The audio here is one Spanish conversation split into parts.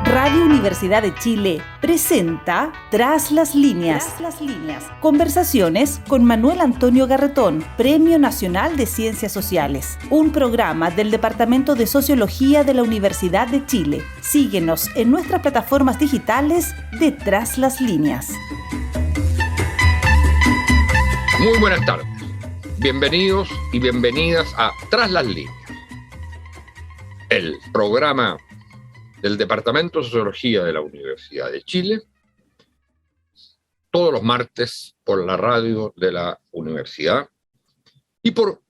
Radio Universidad de Chile presenta Tras las Líneas. Conversaciones con Manuel Antonio Garretón, Premio Nacional de Ciencias Sociales. Un programa del Departamento de Sociología de la Universidad de Chile. Síguenos en nuestras plataformas digitales de Tras las Líneas. Muy buenas tardes. Bienvenidos y bienvenidas a Tras las Líneas, el programa del Departamento de Sociología de la Universidad de Chile, todos los martes por la radio de la universidad y por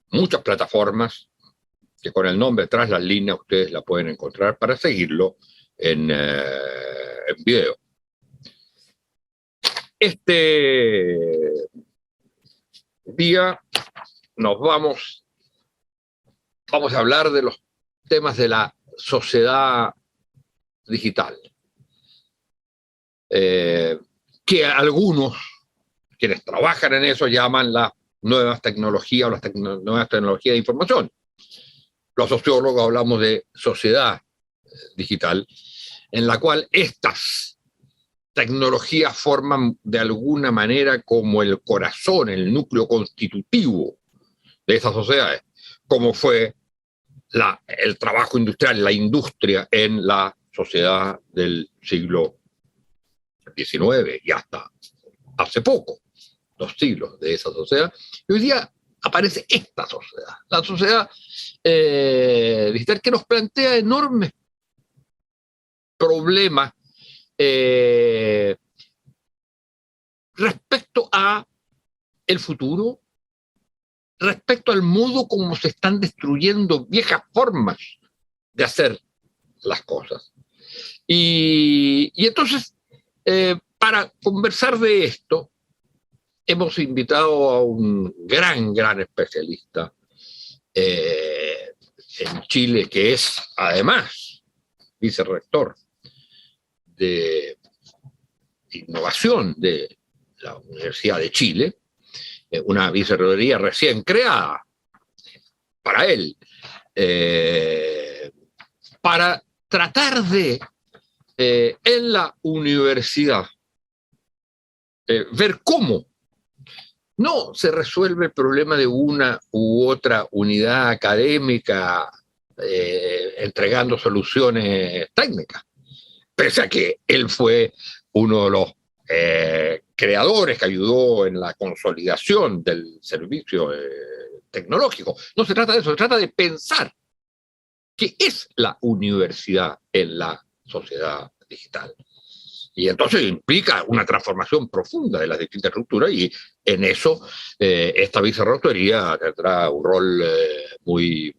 muchas plataformas que con el nombre Tras las Líneas ustedes la pueden encontrar para seguirlo en video. Este día vamos a hablar de los temas de la sociedad digital, que algunos, quienes trabajan en eso, llaman las nuevas tecnologías o las nuevas tecnologías de información. Los sociólogos hablamos de sociedad digital, en la cual estas tecnologías forman de alguna manera como el corazón, el núcleo constitutivo de esas sociedades, como fue el trabajo industrial, la industria en la sociedad del siglo XIX y hasta hace poco, 2 siglos de esa sociedad. Y hoy día aparece esta sociedad, la sociedad digital, que nos plantea enormes problemas respecto a el futuro, respecto al modo como se están destruyendo viejas formas de hacer las cosas. Y entonces, para conversar de esto, hemos invitado a un gran especialista en Chile, que es además vicerrector de innovación de la Universidad de Chile, una vicerrectoría recién creada para él, para tratar de, en la universidad, ver cómo no se resuelve el problema de una u otra unidad académica entregando soluciones técnicas, pese a que él fue uno de los creadores que ayudó en la consolidación del servicio tecnológico. No se trata de eso, se trata de pensar qué es la universidad en la sociedad digital. Y entonces implica una transformación profunda de las distintas estructuras, y en eso esta vicerrectoría tendrá un rol muy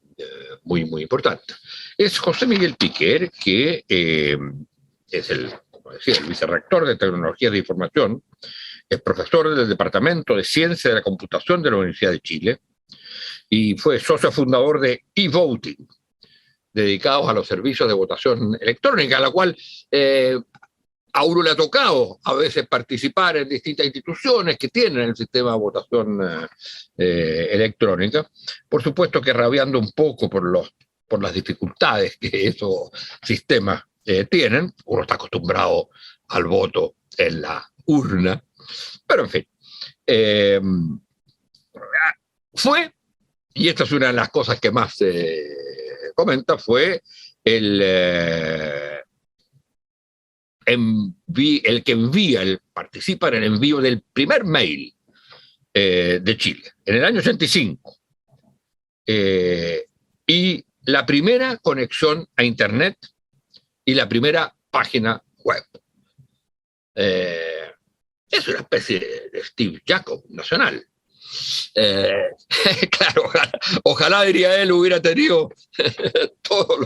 importante. Es José Miguel Piquer, que es el vicerrector de Tecnologías de Información, es profesor del Departamento de Ciencia de la Computación de la Universidad de Chile y fue socio fundador de eVoting, dedicados a los servicios de votación electrónica, a la cual a uno le ha tocado a veces participar en distintas instituciones que tienen el sistema de votación electrónica. Por supuesto que rabiando un poco por las dificultades que esos sistemas tienen. Uno está acostumbrado al voto en la urna, pero en fin, fue, y esta es una de las cosas que más se comenta, fue el que participa en el envío del primer mail de Chile, en el año 85, y la primera conexión a Internet y la primera página web. Es una especie de Steve Jobs nacional. Claro, ojalá, diría él, hubiera tenido todos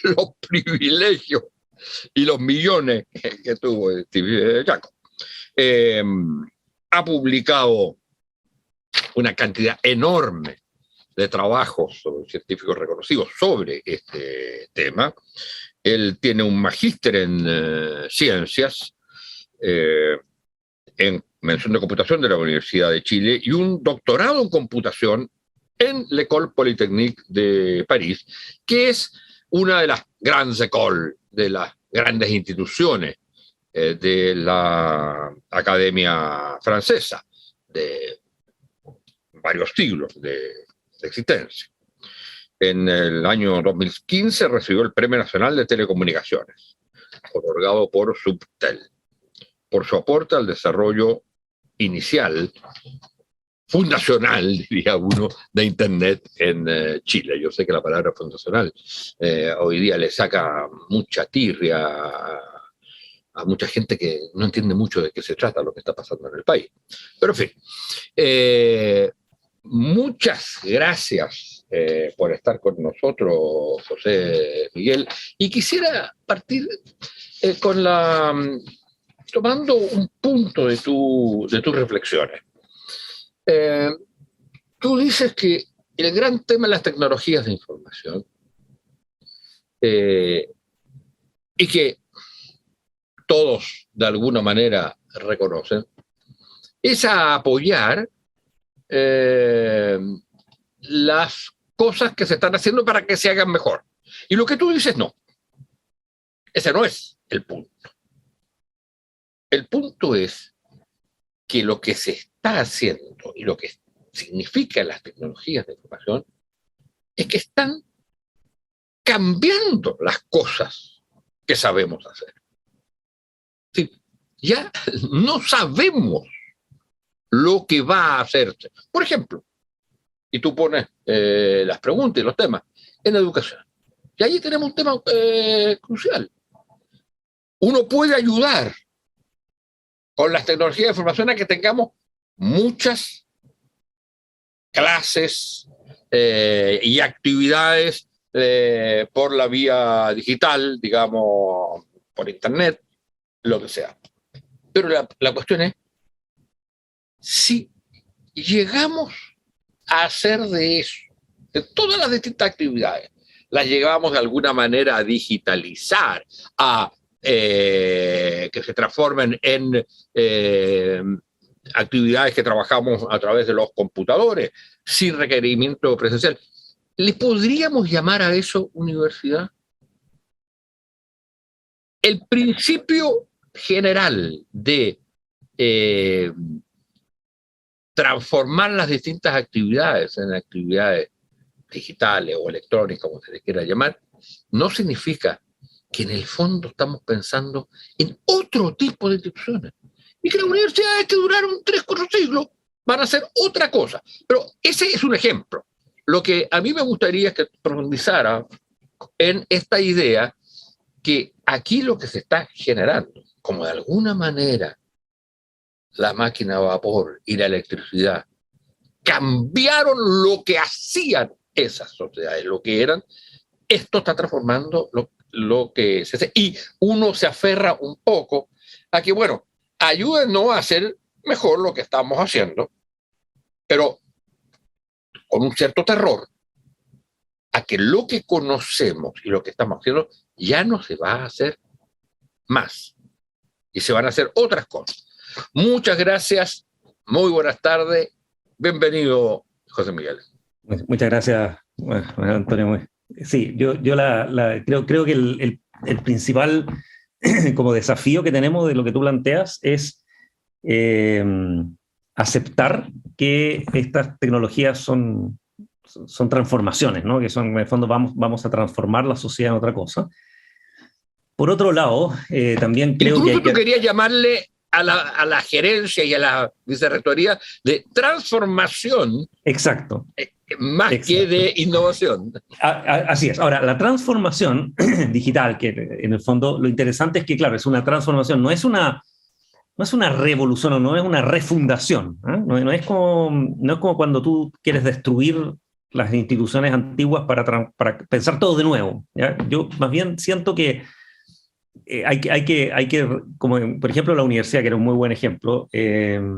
los privilegios y los millones que tuvo Steve Jobs. Ha publicado una cantidad enorme de trabajos científicos reconocidos sobre este tema. Él tiene un magíster en ciencias, en mención de computación de la Universidad de Chile, y un doctorado en computación en l'École Polytechnique de París, que es una de las grandes écoles, de las grandes instituciones de la Academia Francesa, de varios siglos de existencia. En el año 2015 recibió el Premio Nacional de Telecomunicaciones, otorgado por Subtel, por su aporte al desarrollo inicial, fundacional, diría uno, de Internet en Chile. Yo sé que la palabra fundacional hoy día le saca mucha tirria a mucha gente que no entiende mucho de qué se trata lo que está pasando en el país. Pero en fin, muchas gracias por estar con nosotros, José Miguel. Y quisiera partir tomando un punto de tus reflexiones. Tú dices que el gran tema de las tecnologías de información y que todos de alguna manera reconocen, es a apoyar las cosas que se están haciendo para que se hagan mejor. Y lo que tú dices, no. Ese no es el punto. El punto es que lo que se está haciendo y lo que significan las tecnologías de información es que están cambiando las cosas que sabemos hacer. Sí, ya no sabemos lo que va a hacerse. Por ejemplo, y tú pones las preguntas y los temas en educación. Y ahí tenemos un tema crucial. Uno puede ayudar con las tecnologías de información a que tengamos muchas clases y actividades por la vía digital, digamos, por internet, lo que sea. Pero la cuestión es, si llegamos a hacer de eso, de todas las distintas actividades, las llegamos de alguna manera a digitalizar, a que se transformen en actividades que trabajamos a través de los computadores, sin requerimiento presencial. ¿Le podríamos llamar a eso universidad? El principio general de transformar las distintas actividades en actividades digitales o electrónicas, como se les quiera llamar, no significa que en el fondo estamos pensando en otro tipo de instituciones. Y que las universidades que duraron 3-4 siglos van a hacer otra cosa. Pero ese es un ejemplo. Lo que a mí me gustaría es que profundizara en esta idea que aquí lo que se está generando, como de alguna manera la máquina a vapor y la electricidad cambiaron lo que hacían esas sociedades, lo que eran, esto está transformando lo que se hace. Y uno se aferra un poco a que, bueno, ayúdenos a hacer mejor lo que estamos haciendo, pero con un cierto terror a que lo que conocemos y lo que estamos haciendo ya no se va a hacer más y se van a hacer otras cosas. Muchas gracias, muy buenas tardes, bienvenido José Miguel. Muchas gracias, bueno, Antonio. Sí, yo creo que el principal como desafío que tenemos de lo que tú planteas es aceptar que estas tecnologías son transformaciones, ¿no? Que son, en el fondo, vamos a transformar la sociedad en otra cosa. Por otro lado, también creo incluso que hay que... tú querías llamarle a la gerencia y a la vicerrectoría de transformación. Exacto. Más que de innovación. Así es. Ahora, la transformación digital, que en el fondo lo interesante es que, claro, es una transformación, no es una revolución o no es una refundación. No es como cuando tú quieres destruir las instituciones antiguas para pensar todo de nuevo, ¿ya? Yo más bien siento que hay que, como por ejemplo la universidad, que era un muy buen ejemplo, ¿qué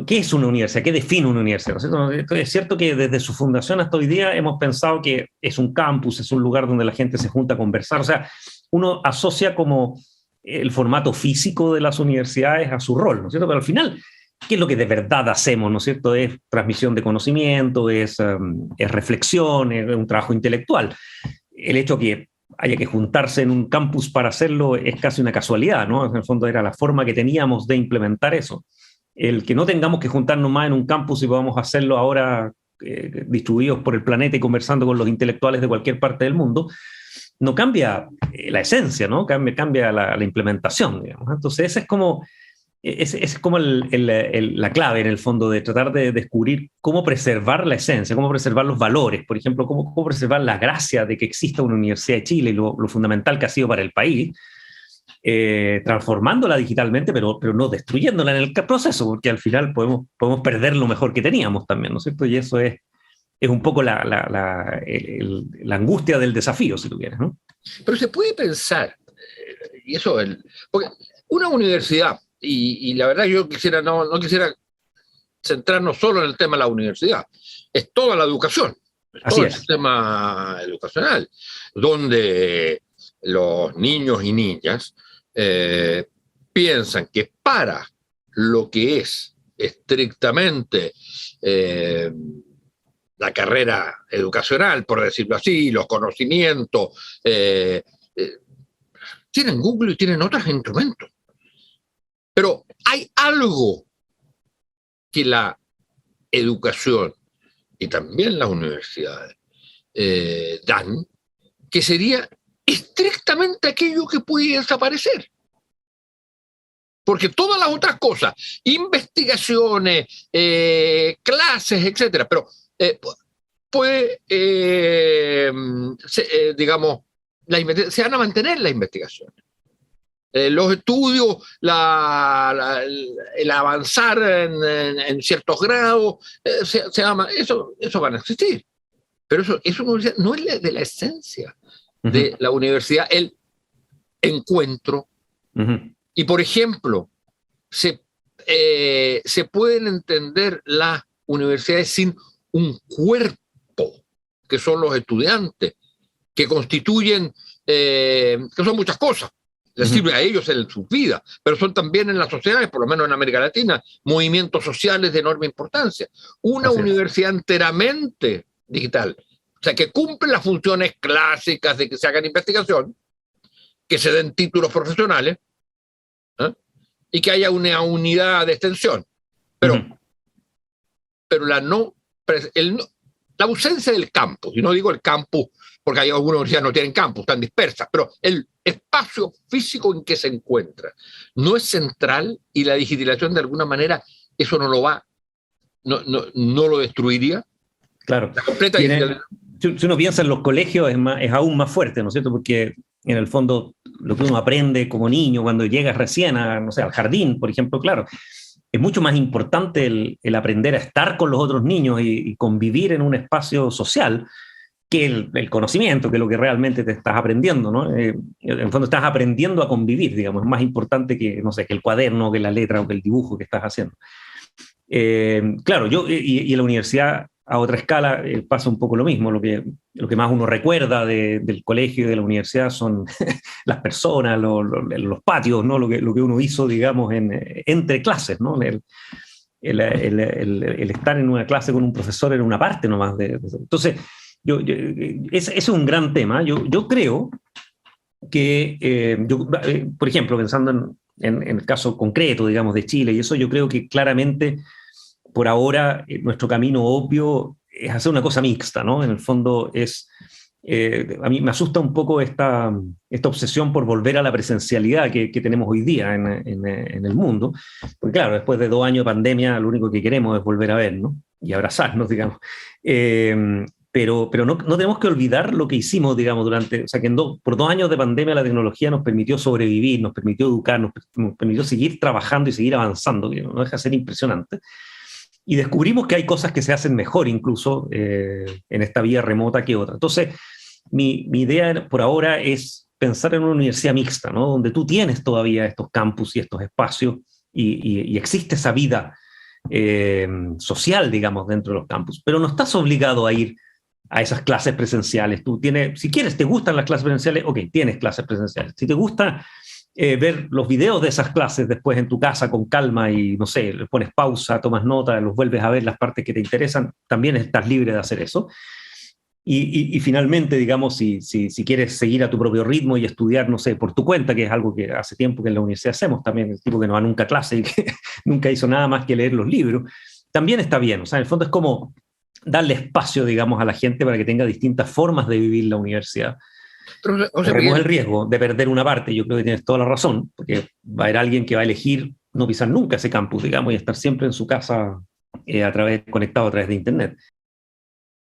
es una universidad? ¿Qué define una universidad? ¿No es cierto? Es cierto que desde su fundación hasta hoy día hemos pensado que es un campus, es un lugar donde la gente se junta a conversar. O sea, uno asocia como el formato físico de las universidades a su rol, ¿no es cierto? Pero al final, ¿qué es lo que de verdad hacemos? ¿No es cierto? Es transmisión de conocimiento, es reflexión, es un trabajo intelectual. el hecho que haya que juntarse en un campus para hacerlo es casi una casualidad, ¿no? En el fondo era la forma que teníamos de implementar eso. El que no tengamos que juntarnos más en un campus y podamos hacerlo ahora distribuidos por el planeta y conversando con los intelectuales de cualquier parte del mundo, no cambia la esencia, ¿no? Cambia la implementación, digamos. Entonces, esa es como la clave, en el fondo, de tratar de descubrir cómo preservar la esencia, cómo preservar los valores, por ejemplo, cómo preservar la gracia de que exista una Universidad de Chile y lo fundamental que ha sido para el país, transformándola digitalmente, pero no destruyéndola en el proceso, porque al final podemos perder lo mejor que teníamos también, ¿no es cierto? Y eso es un poco la angustia del desafío, si tú quieres, ¿no? Pero se puede pensar, y eso, porque una universidad, y la verdad yo no quisiera centrarnos solo en el tema de la universidad, es toda la educación, todo el sistema educacional, donde los niños y niñas piensan que para lo que es estrictamente la carrera educacional, por decirlo así, los conocimientos, tienen Google y tienen otros instrumentos. Pero hay algo que la educación y también las universidades dan, que sería estrictamente aquello que puede desaparecer. Porque todas las otras cosas, investigaciones, clases, etcétera, pero digamos, se van a mantener las investigaciones. Los estudios, el avanzar en ciertos grados, eso van a existir. Pero eso no es de la esencia de la universidad, el encuentro. Y, por ejemplo, se pueden entender las universidades sin un cuerpo, que son los estudiantes, que constituyen, que son muchas cosas. Les sirve a ellos en sus vidas, pero son también en las sociedades, por lo menos en América Latina, movimientos sociales de enorme importancia. Una universidad enteramente digital, o sea, que cumple las funciones clásicas de que se hagan investigación, que se den títulos profesionales, y que haya una unidad de extensión. Pero la ausencia del campus, y no digo el campus porque hay algunas universidades que no tienen campus, están dispersas, pero el espacio físico en que se encuentra no es central, y la digitalización de alguna manera eso no lo destruiría. Claro. La completa si uno piensa en los colegios es aún más fuerte, ¿no es cierto? Porque en el fondo lo que uno aprende como niño cuando llegas recién no sé, al jardín, por ejemplo, claro, es mucho más importante el aprender a estar con los otros niños y convivir en un espacio social que el conocimiento, que es lo que realmente te estás aprendiendo, ¿no? En el fondo estás aprendiendo a convivir, digamos, es más importante que, no sé, que el cuaderno, que la letra o que el dibujo que estás haciendo. Claro, y en la universidad a otra escala pasa un poco lo mismo. Lo que más uno recuerda del colegio y de la universidad son las personas, los patios, ¿no? Lo que uno hizo, digamos, entre clases, ¿no? El estar en una clase con un profesor era una parte nomás de eso. Entonces, ese es un gran tema. Yo creo que, por ejemplo, pensando en el caso concreto, digamos, de Chile, y eso yo creo que claramente por ahora nuestro camino obvio es hacer una cosa mixta, ¿no? En el fondo a mí me asusta un poco esta obsesión por volver a la presencialidad que tenemos hoy día en el mundo, porque claro, después de 2 años de pandemia lo único que queremos es volver a vernos y abrazarnos, digamos. Pero no tenemos que olvidar lo que hicimos, digamos, o sea, que por 2 años de pandemia la tecnología nos permitió sobrevivir, nos permitió educar, nos permitió seguir trabajando y seguir avanzando, que no deja de ser impresionante. Y descubrimos que hay cosas que se hacen mejor incluso en esta vía remota que otra. Entonces, mi idea por ahora es pensar en una universidad mixta, ¿no? Donde tú tienes todavía estos campus y estos espacios y existe esa vida social, digamos, dentro de los campus, pero no estás obligado a ir a esas clases presenciales. Tú si quieres, te gustan las clases presenciales, ok, tienes clases presenciales. Si te gusta ver los videos de esas clases después en tu casa con calma y, no sé, le pones pausa, tomas nota, los vuelves a ver las partes que te interesan, también estás libre de hacer eso. Y finalmente, digamos, si quieres seguir a tu propio ritmo y estudiar, no sé, por tu cuenta, que es algo que hace tiempo que en la universidad hacemos también, el tipo que no va nunca a clase y que nunca hizo nada más que leer los libros, también está bien. O sea, en el fondo es como darle espacio, digamos, a la gente para que tenga distintas formas de vivir la universidad. Pero, Corremos el riesgo de perder una parte, yo creo que tienes toda la razón, porque va a haber alguien que va a elegir no pisar nunca ese campus, digamos, y estar siempre en su casa conectado a través de Internet.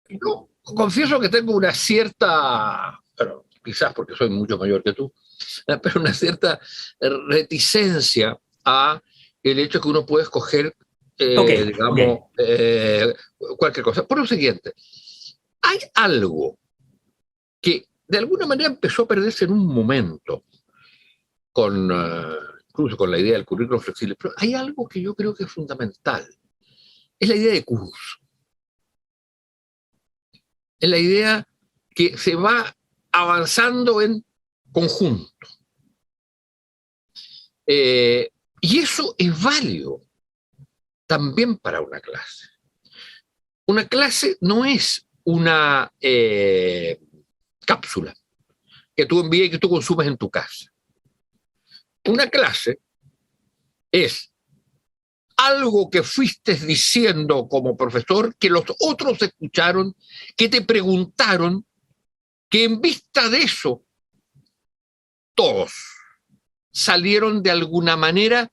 yo confieso que tengo una cierta, pero quizás porque soy mucho mayor que tú, pero una cierta reticencia a el hecho que uno puede escoger, digamos, cualquier cosa. Por lo siguiente, hay algo que de alguna manera empezó a perderse en un momento, incluso con la idea del currículo flexible, pero hay algo que yo creo que es fundamental, es la idea de curso. Es la idea que se va avanzando en conjunto. Y eso es válido también para una clase. Una clase no es una cápsula que tú envíes y que tú consumes en tu casa. Una clase es algo que fuiste diciendo como profesor, que los otros escucharon, que te preguntaron, que en vista de eso, todos salieron de alguna manera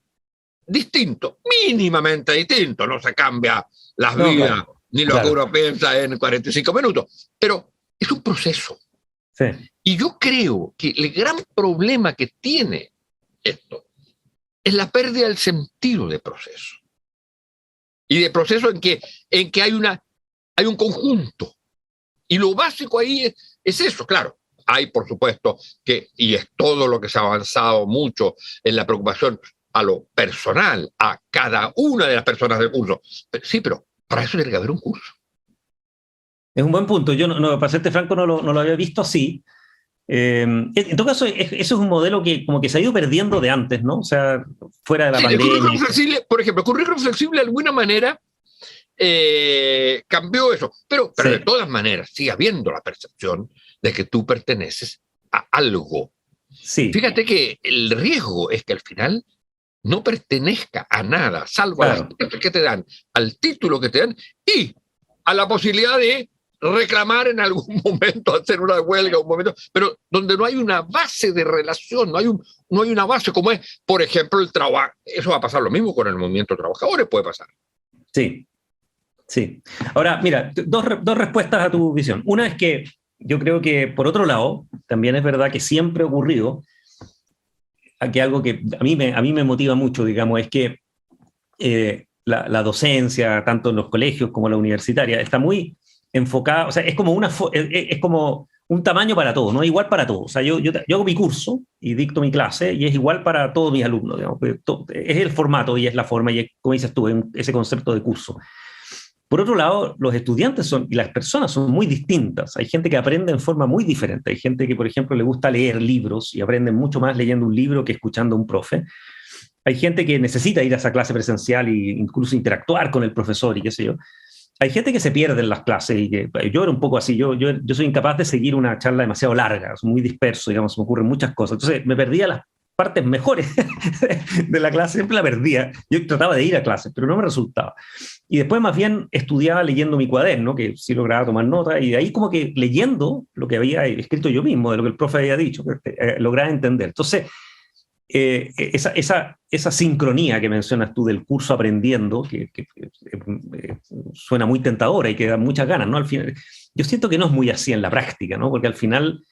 distinto, mínimamente distinto, no se cambia las vidas, claro, ni lo que uno piensa en 45 minutos, pero es un proceso. Sí. Y yo creo que el gran problema que tiene esto es la pérdida del sentido de proceso. Y de proceso en que hay un conjunto. Y lo básico ahí es eso, claro. Hay, por supuesto, y es todo lo que se ha avanzado mucho en la preocupación a lo personal, a cada una de las personas del curso. Sí, pero para eso tiene que haber un curso. Es un buen punto. Yo, para serte franco, no lo había visto así. En todo caso, eso es un modelo que como que se ha ido perdiendo de antes, ¿no? O sea, fuera de la pandemia. El currículo flexible, por ejemplo, el currículo flexible de alguna manera cambió eso, pero sí, de todas maneras sigue habiendo la percepción de que tú perteneces a algo. Sí. Fíjate que el riesgo es que al final no pertenezca a nada, salvo a las cosas que te dan, al título que te dan y a la posibilidad de reclamar en algún momento, hacer una huelga, un momento, pero donde no hay una base de relación, no hay una base como es, por ejemplo, el trabajo. Eso va a pasar lo mismo con el movimiento de trabajadores, puede pasar. Sí, sí. Ahora, mira, dos respuestas a tu visión. Una es que yo creo que, por otro lado, también es verdad que siempre ha ocurrido, que algo que a mí me motiva mucho, digamos, es que la docencia, tanto en los colegios como en la universitaria, está muy enfocada, o sea, es como un tamaño para todos, no es igual para todos. O sea, yo hago mi curso y dicto mi clase y es igual para todos mis alumnos, digamos, es el formato y es la forma y es, como dices tú, ese concepto de curso. Por otro lado, los estudiantes y las personas son muy distintas. Hay gente que aprende en forma muy diferente. Hay gente que, por ejemplo, le gusta leer libros y aprende mucho más leyendo un libro que escuchando a un profe. Hay gente que necesita ir a esa clase presencial e incluso interactuar con el profesor y qué sé yo. Hay gente que se pierde en las clases y que yo era un poco así. Yo soy incapaz de seguir una charla demasiado larga, soy muy disperso, digamos, me ocurren muchas cosas. Entonces me perdía las partes mejores de la clase, siempre la perdía. Yo trataba de ir a clases, pero no me resultaba. Y después más bien estudiaba leyendo mi cuaderno, que sí lograba tomar nota, y de ahí como que leyendo lo que había escrito yo mismo, de lo que el profe había dicho, lograba entender. Entonces, esa sincronía que mencionas tú del curso aprendiendo, que suena muy tentadora y que da muchas ganas, ¿no? Al final, yo siento que no es muy así en la práctica, ¿no? Porque al final,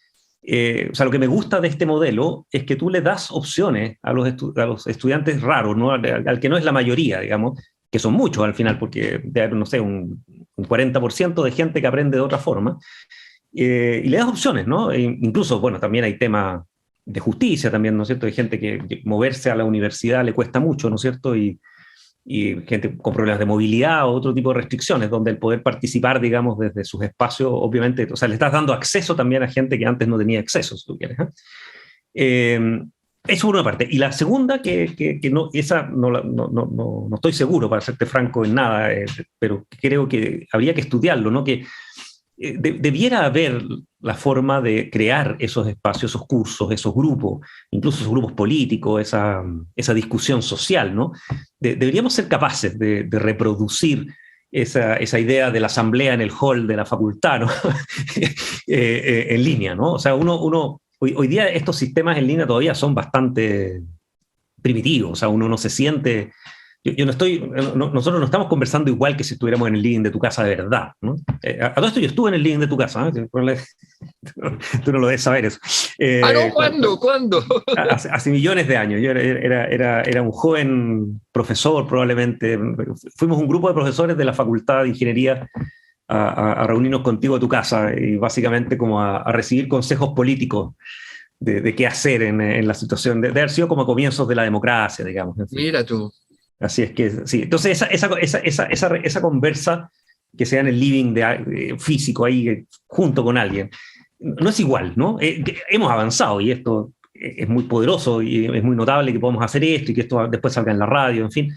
o sea, lo que me gusta de este modelo es que tú le das opciones a los estudiantes raros, ¿no? Al que no es la mayoría, digamos, que son muchos al final, porque no sé, un 40% de gente que aprende de otra forma, y le das opciones, ¿no? Incluso, bueno, también hay temas de justicia también, ¿no es cierto? Hay gente que moverse a la universidad le cuesta mucho, ¿no es cierto? Y gente con problemas de movilidad o otro tipo de restricciones, donde el poder participar, digamos, desde sus espacios, obviamente, o sea, le estás dando acceso también a gente que antes no tenía acceso, si tú quieres. Eso por una parte. Y la segunda, que no, esa no estoy seguro, para serte franco, en nada, pero creo que habría que estudiarlo, ¿no? Que debiera haber la forma de crear esos espacios, esos cursos, esos grupos, incluso esos grupos políticos, esa discusión social, ¿no? Deberíamos ser capaces de reproducir esa idea de la asamblea en el hall de la facultad, ¿no? En línea, ¿no? O sea, hoy día estos sistemas en línea todavía son bastante primitivos, o sea, uno no se siente... Yo no estoy, nosotros no estamos conversando igual que si estuviéramos en el living de tu casa de verdad, ¿no? A todo esto yo estuve en el living de tu casa, ¿eh? Tú no lo debes saber eso. No, ¿cuándo? Hace millones de años. Yo era un joven profesor, probablemente. Fuimos un grupo de profesores de la Facultad de Ingeniería a reunirnos contigo a tu casa y básicamente como a recibir consejos políticos de qué hacer en la situación, de haber sido como comienzos de la democracia, digamos. En fin. Mira tú. Así es que, sí. Entonces, esa conversa que sea en el living físico, ahí junto con alguien, no es igual, ¿no? Hemos avanzado y esto es muy poderoso y es muy notable que podamos hacer esto y que esto después salga en la radio, en fin.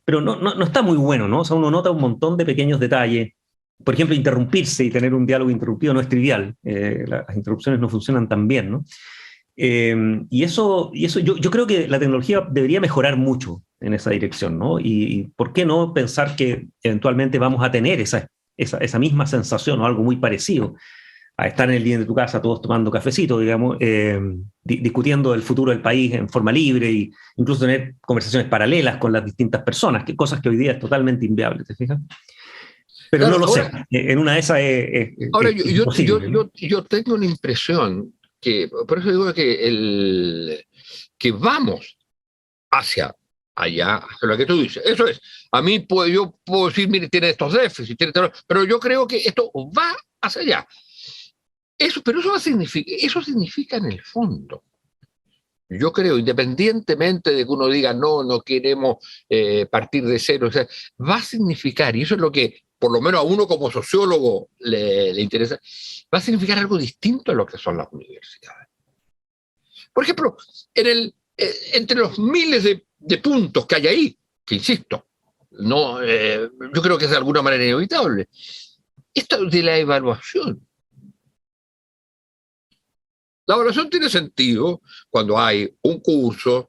Pero no está muy bueno, ¿no? O sea, uno nota un montón de pequeños detalles. Por ejemplo, interrumpirse y tener un diálogo interrumpido no es trivial. Las interrupciones no funcionan tan bien, ¿no? Y eso yo creo que la tecnología debería mejorar mucho en esa dirección, ¿no? Y ¿por qué no pensar que eventualmente vamos a tener esa misma sensación o algo muy parecido a estar en el living de tu casa todos tomando cafecito, digamos, discutiendo el futuro del país en forma libre e incluso tener conversaciones paralelas con las distintas personas, que cosas que hoy día es totalmente inviable, ¿te fijas? Pero claro, no lo ahora, sé, en una de esas ahora yo tengo una impresión que, por eso digo que vamos hacia allá, hacia lo que tú dices. Eso es, yo puedo decir, mire, tiene estos déficits, pero yo creo que esto va hacia allá. Pero eso significa en el fondo. Yo creo, independientemente de que uno diga, no queremos partir de cero, o sea, va a significar, y eso es lo que por lo menos a uno como sociólogo le interesa, va a significar algo distinto a lo que son las universidades. Por ejemplo, entre los miles de puntos que hay ahí, que insisto, yo creo que es de alguna manera inevitable, esto de la evaluación. La evaluación tiene sentido cuando hay un curso,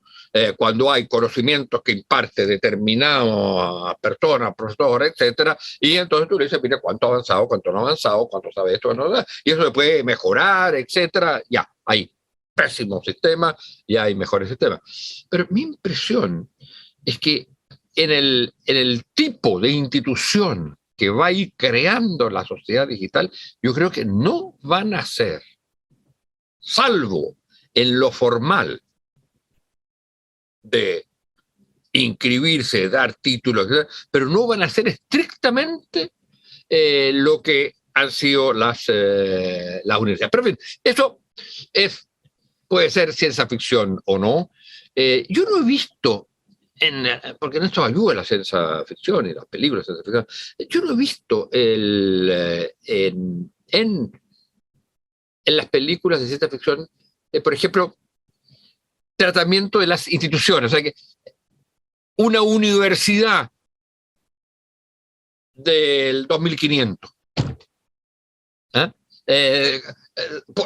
cuando hay conocimientos que imparte determinada persona, profesor, etcétera, y entonces tú le dices, mira, cuánto ha avanzado, cuánto no ha avanzado, cuánto sabe esto, cuánto no, y eso se puede mejorar, etcétera. Ya, hay pésimos sistemas y hay mejores sistemas. Pero mi impresión es que en el tipo de institución que va a ir creando la sociedad digital, yo creo que no van a ser, salvo en lo formal de inscribirse, dar títulos, pero no van a ser estrictamente lo que han sido las universidades. Pero en fin, eso puede ser ciencia ficción o no. Yo no he visto, porque en esto ayuda la ciencia ficción y las películas de ciencia ficción, yo no he visto en las películas de ciencia ficción, por ejemplo, tratamiento de las instituciones. O sea, que una universidad del 2500.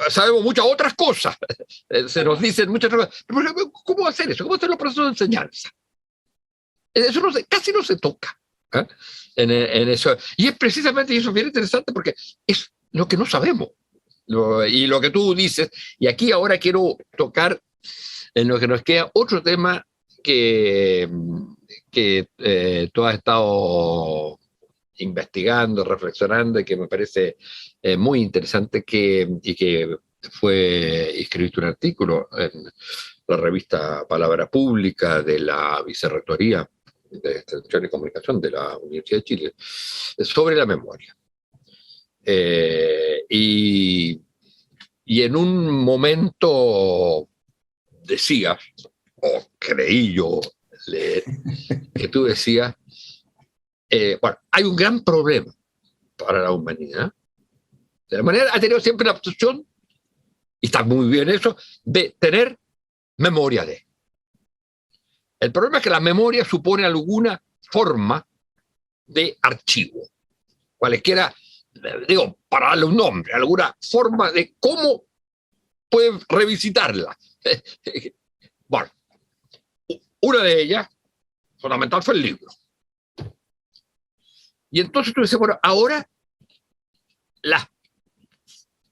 Sabemos muchas otras cosas. Se nos dicen muchas otras cosas. Pero ¿cómo hacer eso? ¿Cómo hacer los procesos de enseñanza? Eso casi no se toca en eso. Y es precisamente, y eso es bien interesante, porque es lo que no sabemos. Y lo que tú dices, y aquí ahora quiero tocar en lo que nos queda otro tema que tú has estado investigando, reflexionando y que me parece muy interesante y que escribiste un artículo en la revista Palabra Pública de la Vicerrectoría de Extensión y Comunicación de la Universidad de Chile sobre la memoria. Y en un momento decías, o creí yo leer, que tú decías, bueno, hay un gran problema para la humanidad. La humanidad ha tenido siempre la obsesión, y está muy bien eso, de tener memoria de. El problema es que la memoria supone alguna forma de archivo. Cualesquiera digo, para darle un nombre, alguna forma de cómo pueden revisitarla. Bueno, una de ellas, fundamental, fue el libro. Y entonces tú dices, bueno, ahora las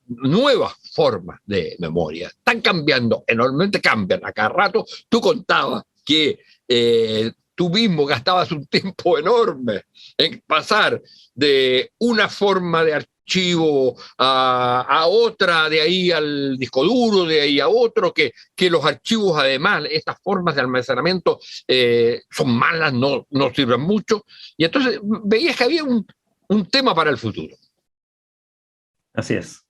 nuevas formas de memoria están cambiando, enormemente cambian a cada rato. Tú contabas que tú mismo gastabas un tiempo enorme en pasar de una forma de archivo a otra, de ahí al disco duro, de ahí a otro, que los archivos además, estas formas de almacenamiento son malas, no sirven mucho, y entonces veías que había un tema para el futuro. Así es.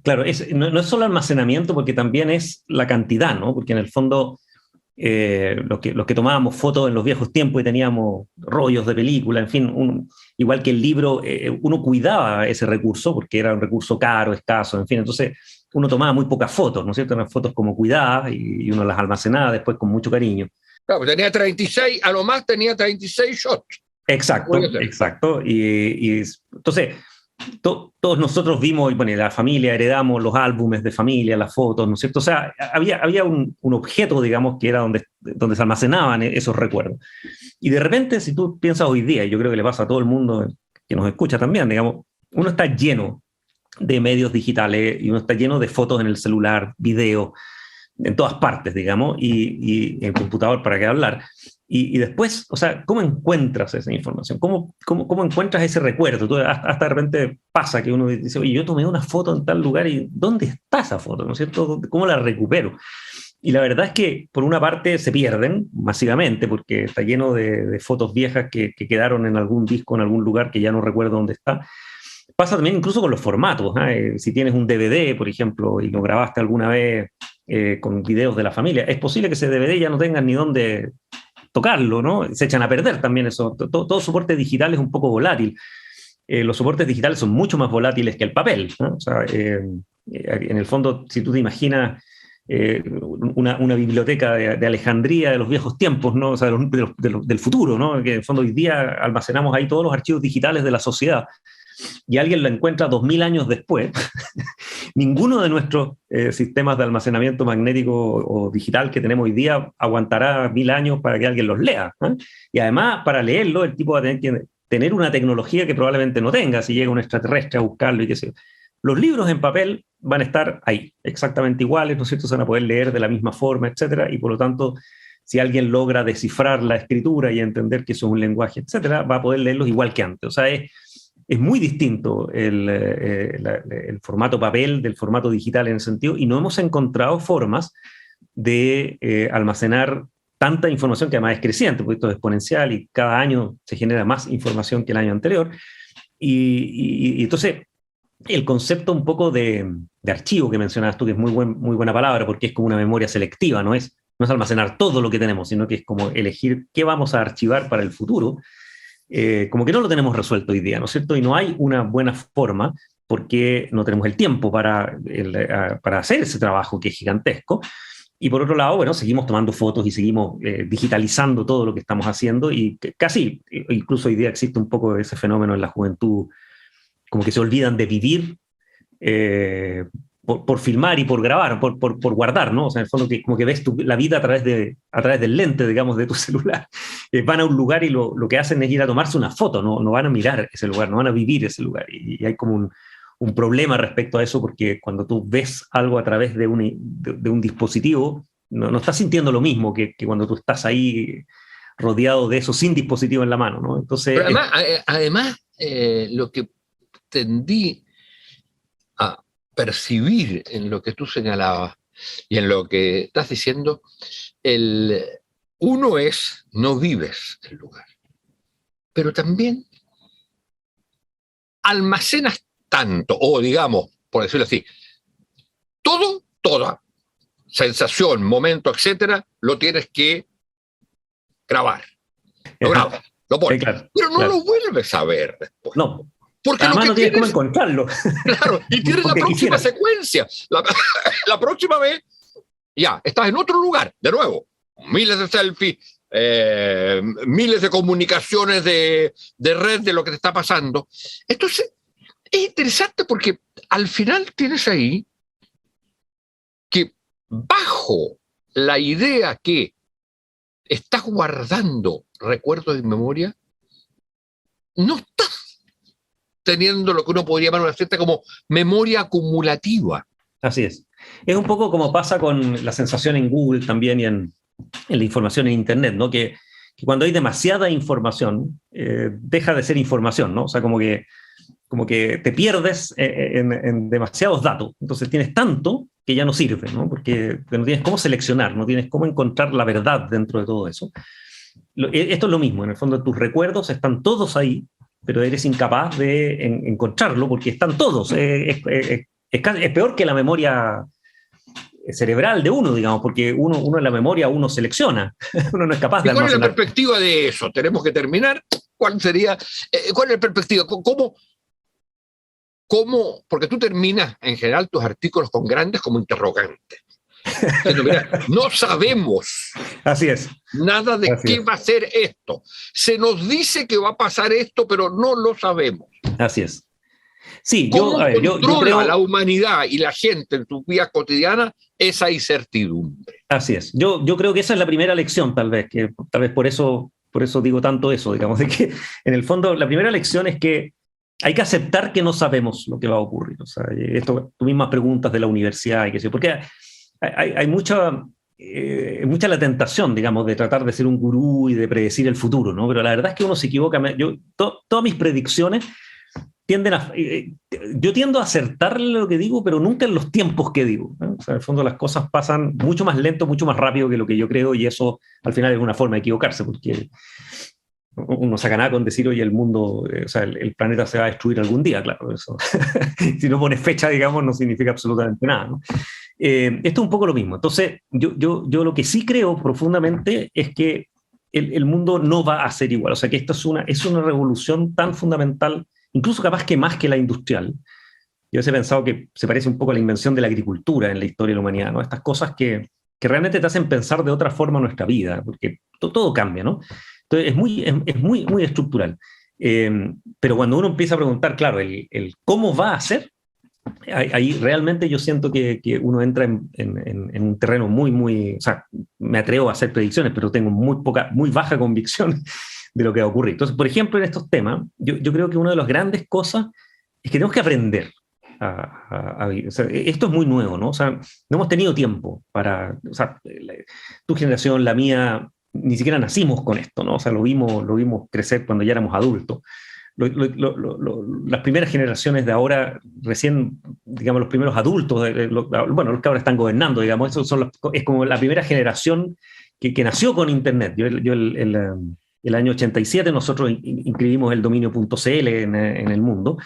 Claro, no es solo almacenamiento, porque también es la cantidad, ¿no? Porque en el fondo, los que tomábamos fotos en los viejos tiempos y teníamos rollos de película, en fin, igual que el libro, uno cuidaba ese recurso, porque era un recurso caro, escaso, en fin, entonces uno tomaba muy pocas fotos, ¿no es cierto? Eran fotos como cuidadas y uno las almacenaba después con mucho cariño. Claro, tenía 36, a lo más tenía 36 shots. Exacto, exacto. Y entonces, todos nosotros vimos, bueno, la familia, heredamos los álbumes de familia, las fotos, ¿no es cierto? O sea, había un objeto, digamos, que era donde se almacenaban esos recuerdos. Y de repente, si tú piensas hoy día, y yo creo que le pasa a todo el mundo que nos escucha también, digamos, uno está lleno de medios digitales y uno está lleno de fotos en el celular, video, en todas partes, digamos, y en computador, para qué hablar. Y después, o sea, ¿cómo encuentras esa información? ¿Cómo encuentras ese recuerdo? Tú, hasta de repente pasa que uno dice, oye, yo tomé una foto en tal lugar y ¿dónde está esa foto? ¿No es cierto? ¿Cómo la recupero? Y la verdad es que, por una parte, se pierden masivamente, porque está lleno de fotos viejas que quedaron en algún disco, en algún lugar que ya no recuerdo dónde está. Pasa también incluso con los formatos, ¿eh? Si tienes un DVD, por ejemplo, y lo grabaste alguna vez con videos de la familia, es posible que ese DVD ya no tengan ni dónde tocarlo, ¿no? Se echan a perder también eso. Todo soporte digital es un poco volátil. Los soportes digitales son mucho más volátiles que el papel, ¿no? O sea, en el fondo, si tú te imaginas una biblioteca de Alejandría de los viejos tiempos, ¿no? O sea, del futuro, ¿no? Que en el fondo hoy día almacenamos ahí todos los archivos digitales de la sociedad, y alguien lo encuentra 2000 años después, ninguno de nuestros sistemas de almacenamiento magnético o digital que tenemos hoy día aguantará 1000 años para que alguien los lea, ¿eh? Y además, para leerlo, el tipo va a tener que tener una tecnología que probablemente no tenga si llega un extraterrestre a buscarlo y qué sé yo. Los libros en papel van a estar ahí, exactamente iguales, ¿no es cierto? Se van a poder leer de la misma forma, etcétera, y por lo tanto, si alguien logra descifrar la escritura y entender que eso es un lenguaje, etcétera, va a poder leerlos igual que antes. O sea, es muy distinto el formato papel del formato digital en ese sentido, y no hemos encontrado formas de almacenar tanta información, que además es creciente, porque esto es exponencial y cada año se genera más información que el año anterior. Y entonces, el concepto un poco de archivo que mencionabas tú, que es muy buena palabra, porque es como una memoria selectiva, no es almacenar todo lo que tenemos, sino que es como elegir qué vamos a archivar para el futuro. Como que no lo tenemos resuelto hoy día, ¿no es cierto? Y no hay una buena forma, porque no tenemos el tiempo para hacer ese trabajo que es gigantesco. Y por otro lado, bueno, seguimos tomando fotos y seguimos digitalizando todo lo que estamos haciendo, y casi, incluso hoy día existe un poco ese fenómeno en la juventud, como que se olvidan de vivir por filmar y por grabar, por guardar, ¿no? O sea, en el fondo, como que ves la vida a través del lente, digamos, de tu celular. Van a un lugar y lo que hacen es ir a tomarse una foto, no van a mirar ese lugar, no van a vivir ese lugar. Y hay como un problema respecto a eso, porque cuando tú ves algo a través de un dispositivo, no estás sintiendo lo mismo que cuando tú estás ahí rodeado de eso sin dispositivo en la mano, ¿no? Entonces, pero además lo que tendí a percibir en lo que tú señalabas y en lo que estás diciendo, uno es, no vives el lugar, pero también almacenas tanto, o digamos, por decirlo así, toda sensación, momento, etcétera, lo tienes que grabar. Lo grabas, lo pones, claro, pero no lo vuelves a ver después. No. Porque además no tienes cómo encontrarlo. Claro, y tienes la próxima secuencia. La próxima vez, ya, estás en otro lugar, de nuevo. Miles de selfies, miles de comunicaciones de red de lo que te está pasando. Entonces, Es interesante porque al final tienes ahí que bajo la idea que estás guardando recuerdos de memoria, no estás teniendo lo que uno podría llamar una cierta como memoria acumulativa. Así es. Es un poco como pasa con la sensación en Google también y en la información en Internet, ¿no? Que cuando hay demasiada información, deja de ser información, ¿no? O sea, como que te pierdes en demasiados datos. Entonces tienes tanto que ya no sirve, ¿no? Porque no tienes cómo seleccionar, no tienes cómo encontrar la verdad dentro de todo eso. Esto es lo mismo, en el fondo tus recuerdos están todos ahí, pero eres incapaz de encontrarlo porque están todos. Es peor que la memoria cerebral de uno, digamos, porque uno en la memoria uno selecciona, uno no es capaz de almacenar. ¿Y cuál es la perspectiva de eso? Tenemos que terminar. ¿Cuál es la perspectiva? ¿Cómo? Porque tú terminas en general tus artículos con grandes como interrogantes. Pero mira, no sabemos. Así es. Nada de Así qué es. va a ser esto. Se nos dice que va a pasar esto, pero no lo sabemos. Así es. Sí, ¿Cómo yo controla creo... la humanidad y la gente en su vida cotidiana esa incertidumbre? Así es. Yo creo que esa es la primera lección, tal vez por eso digo tanto eso, digamos, de que en el fondo la primera lección es que hay que aceptar que no sabemos lo que va a ocurrir. O sea, tú mismas preguntas de la universidad y qué sé yo, porque hay mucha la tentación, digamos, de tratar de ser un gurú y de predecir el futuro, ¿no? Pero la verdad es que uno se equivoca. Todas mis predicciones yo tiendo a acertar lo que digo, pero nunca en los tiempos que digo, ¿no? O sea, en el fondo las cosas pasan mucho más lento, mucho más rápido que lo que yo creo, y eso al final es una forma de equivocarse, porque uno saca nada con decir, oye, el mundo, o sea, el planeta se va a destruir algún día, claro, eso. Si no pones fecha, digamos, no significa absolutamente nada, ¿no? Esto es un poco lo mismo. Entonces, yo lo que sí creo profundamente es que el mundo no va a ser igual, o sea, que esta es una revolución tan fundamental, incluso capaz que más que la industrial. Yo he pensado que se parece un poco a la invención de la agricultura en la historia de la humanidad, ¿no? Estas cosas que realmente te hacen pensar de otra forma nuestra vida, porque todo cambia, ¿no? Entonces es muy estructural. Pero cuando uno empieza a preguntar, claro, el cómo va a ser, ahí realmente yo siento que uno entra en un terreno o sea, me atrevo a hacer predicciones, pero tengo muy baja convicción de lo que va a ocurrir. Entonces, por ejemplo, en estos temas, yo creo que una de las grandes cosas es que tenemos que aprender a vivir. O sea, esto es muy nuevo, ¿no? O sea, no hemos tenido tiempo o sea, tu generación, la mía, ni siquiera nacimos con esto, ¿no? O sea, lo vimos crecer cuando ya éramos adultos. Las primeras generaciones de ahora, recién, digamos, los primeros adultos, bueno, los que ahora están gobernando, digamos, es como la primera generación que nació con Internet. El año 87 nosotros inscribimos el dominio.cl en el mundo.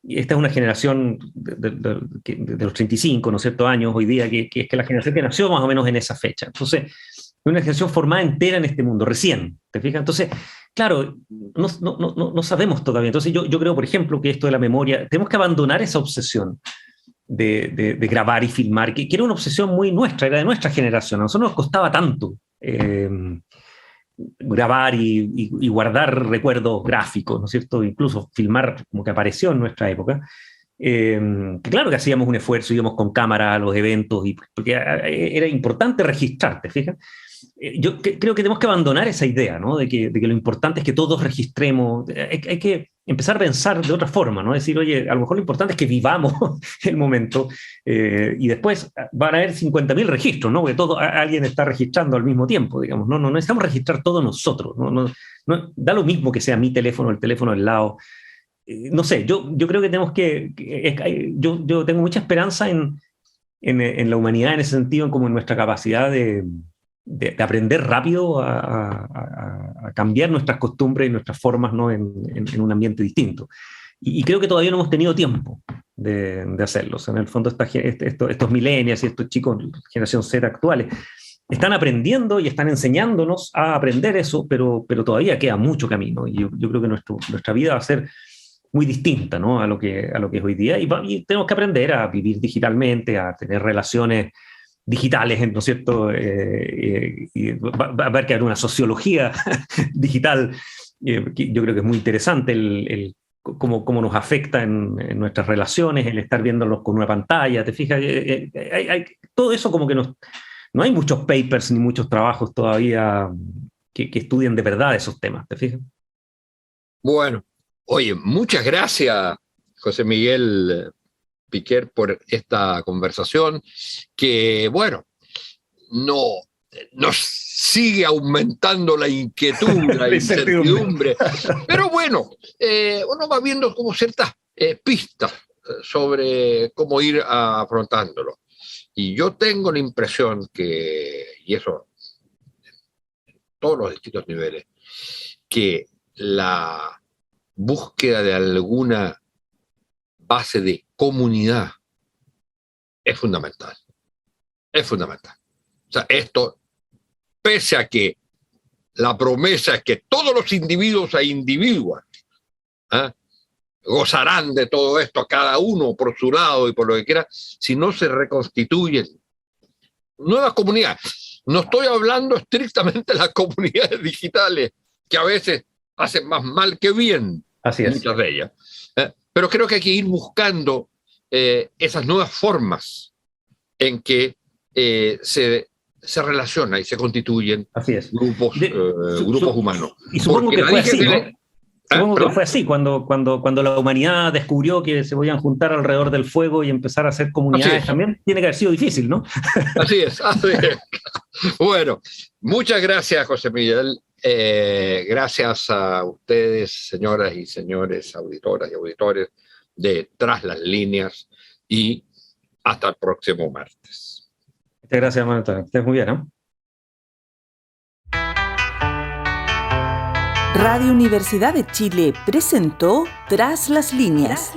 Y esta es una generación de los 35, ¿no es cierto?, años hoy día, que es la generación que nació más o menos en esa fecha. Entonces, es una generación formada entera en este mundo, recién, ¿te fijas? Entonces, claro, no sabemos todavía. Entonces, yo creo, por ejemplo, que esto de la memoria, tenemos que abandonar esa obsesión de grabar y filmar, que era una obsesión muy nuestra, era de nuestra generación. A nosotros nos costaba tanto grabar y guardar recuerdos gráficos, ¿no es cierto? Incluso filmar como que apareció en nuestra época. Claro que hacíamos un esfuerzo, íbamos con cámara a los eventos, porque era importante registrarte, fíjate. Yo creo que tenemos que abandonar esa idea, ¿no? De que lo importante es que todos registremos. Hay que empezar a pensar de otra forma, ¿no? Decir, oye, a lo mejor lo importante es que vivamos el momento y después van a haber 50.000 registros, ¿no? Porque alguien está registrando al mismo tiempo, digamos. No necesitamos registrar todo nosotros, ¿no? Da lo mismo que sea mi teléfono, el teléfono al lado. No sé, yo creo que tenemos yo tengo mucha esperanza en la humanidad en ese sentido, como en nuestra capacidad de aprender rápido a cambiar nuestras costumbres y nuestras formas, ¿no? en un ambiente distinto. Y creo que todavía no hemos tenido tiempo de hacerlo. O sea, en el fondo estos millennials y estos chicos, generación Z actuales, están aprendiendo y están enseñándonos a aprender eso, pero todavía queda mucho camino. Y yo creo que nuestra vida va a ser muy distinta, ¿no? a lo que es hoy día. Y tenemos que aprender a vivir digitalmente, a tener relaciones digitales, ¿no es cierto? Y va a haber que haber una sociología digital. Yo creo que es muy interesante cómo nos afecta en nuestras relaciones, el estar viéndolos con una pantalla, ¿te fijas? Todo eso como que no hay muchos papers ni muchos trabajos todavía que estudien de verdad esos temas, ¿te fijas? Bueno, oye, muchas gracias, José Miguel Piquer, por esta conversación que, bueno, nos sigue aumentando la inquietud, la incertidumbre, pero bueno, uno va viendo como ciertas pistas sobre cómo ir afrontándolo. Y yo tengo la impresión que, y eso en todos los distintos niveles, que la búsqueda de alguna base de comunidad es fundamental. Es fundamental. O sea, esto, pese a que la promesa es que todos los individuos e individuas gozarán de todo esto, cada uno por su lado y por lo que quiera, si no se reconstituyen nuevas comunidades. No estoy hablando estrictamente de las comunidades digitales, que a veces hacen más mal que bien, así es, muchas de ellas. Pero creo que hay que ir buscando esas nuevas formas en que se relaciona y se constituyen grupos humanos. Y supongo que fue así, ¿no? Supongo que fue así, cuando la humanidad descubrió que se podían juntar alrededor del fuego y empezar a hacer comunidades también, tiene que haber sido difícil, ¿no? Así es. Bueno, muchas gracias, José Miguel. Gracias a ustedes, señoras y señores, auditoras y auditores de Tras las Líneas, y hasta el próximo martes. Muchas gracias, Manuel. Estés muy bien, ¿no? Radio Universidad de Chile presentó Tras las Líneas.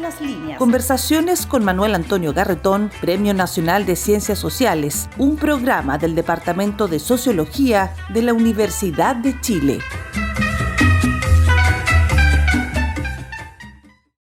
Conversaciones con Manuel Antonio Garretón, Premio Nacional de Ciencias Sociales, un programa del Departamento de Sociología de la Universidad de Chile.